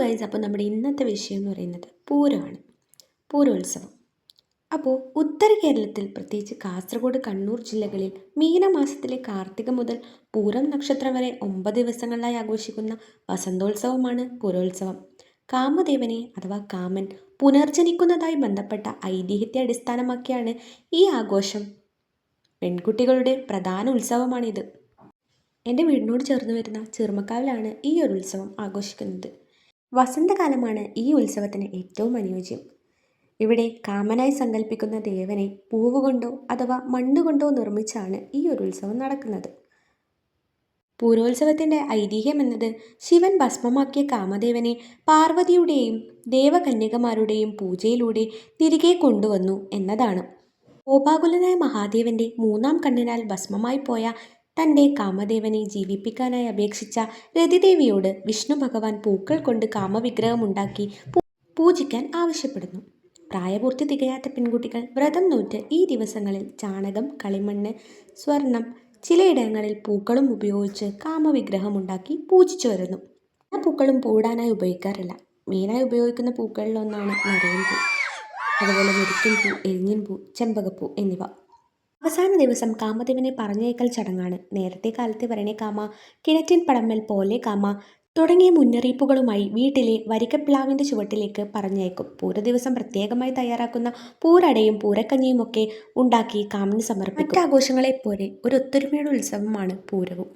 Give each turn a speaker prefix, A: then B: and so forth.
A: Guys, അപ്പോൾ നമ്മുടെ ഇന്നത്തെ വിഷയം എന്ന് പറയുന്നത് പൂരമാണ്. പൂരോത്സവം. അപ്പോൾ ഉത്തര കേരളത്തിൽ, പ്രത്യേകിച്ച് കാസർഗോഡ്, കണ്ണൂർ ജില്ലകളിൽ മീനമാസത്തിലെ കാർത്തിക മുതൽ പൂരം നക്ഷത്രം വരെ 9 ദിവസങ്ങളിലായി ആഘോഷിക്കുന്ന വസന്തോത്സവമാണ് പൂരോത്സവം. കാമദേവനെ അഥവാ കാമൻ പുനർജനിക്കുന്നതായി ബന്ധപ്പെട്ട ഐതിഹ്യത്തെ അടിസ്ഥാനമാക്കിയാണ് ഈ ആഘോഷം. പെൺകുട്ടികളുടെ പ്രധാന ഉത്സവമാണിത്. എൻ്റെ വീടിനോട് ചേർന്ന് വരുന്ന ചെറുമക്കാവിലാണ് ഈ ഒരു ഉത്സവം ആഘോഷിക്കുന്നത്. വസന്തകാലമാണ് ഈ ഉത്സവത്തിന് ഏറ്റവും അനുയോജ്യം. ഇവിടെ കാമനായി സങ്കല്പിക്കുന്ന ദേവനെ പൂവുകൊണ്ടോ അഥവാ മണ്ണുകൊണ്ടോ നിർമ്മിച്ചാണ് ഈ ഒരു ഉത്സവം നടക്കുന്നത്. പൂരോത്സവത്തിൻ്റെ ഐതിഹ്യം എന്നത് ശിവൻ ഭസ്മമാക്കിയ കാമദേവനെ പാർവതിയുടെയും ദേവകന്യകമാരുടെയും പൂജയിലൂടെ തിരികെ കൊണ്ടുവന്നു എന്നതാണ്. കോപാകുലനായ മഹാദേവന്റെ 3-ാം കണ്ണിനാൽ ഭസ്മമായി പോയ തൻ്റെ കാമദേവനെ ജീവിപ്പിക്കാനായി അപേക്ഷിച്ച രതിദേവിയോട് വിഷ്ണു ഭഗവാൻ പൂക്കൾ കൊണ്ട് കാമവിഗ്രഹമുണ്ടാക്കി പൂജിക്കാൻ ആവശ്യപ്പെടുന്നു. പ്രായപൂർത്തി തികയാത്ത പെൺകുട്ടികൾ വ്രതം നോറ്റ് ഈ ദിവസങ്ങളിൽ ചാണകം, കളിമണ്ണ്, സ്വർണം, ചിലയിടങ്ങളിൽ പൂക്കളും ഉപയോഗിച്ച് കാമവിഗ്രഹമുണ്ടാക്കി പൂജിച്ചു വരുന്നു. എല്ലാ പൂക്കളും പൂടാനായി ഉപയോഗിക്കാറില്ല. മെയിനായി ഉപയോഗിക്കുന്ന പൂക്കളിലൊന്നാണ് നരയൻ പൂ, അതുപോലെ മുരിക്കിൻ പൂ, എരിഞ്ഞിൻ പൂ, ചെമ്പകപ്പൂ എന്നിവ. അവസാന ദിവസം കാമദേവനെ പറഞ്ഞയക്കൽ ചടങ്ങാണ്. നേരത്തെ കാലത്തെ വരണേ കാമ, കിണറ്റിൻ പടമ്മൽ പോലെ കാമ തുടങ്ങിയ മുന്നറിയിപ്പുകളുമായി വീട്ടിലെ വരിക്കപ്പിളാവിൻ്റെ ചുവട്ടിലേക്ക് പറഞ്ഞയക്കും. പൂരദിവസം പ്രത്യേകമായി തയ്യാറാക്കുന്ന പൂരടയും പൂരക്കഞ്ഞിയും ഒക്കെ ഉണ്ടാക്കി കാമന് സമർപ്പിക്കും. മറ്റാഘോഷങ്ങളെപ്പോലെ ഒരു ഒത്തൊരുമയുടെ ഉത്സവമാണ് പൂരവും.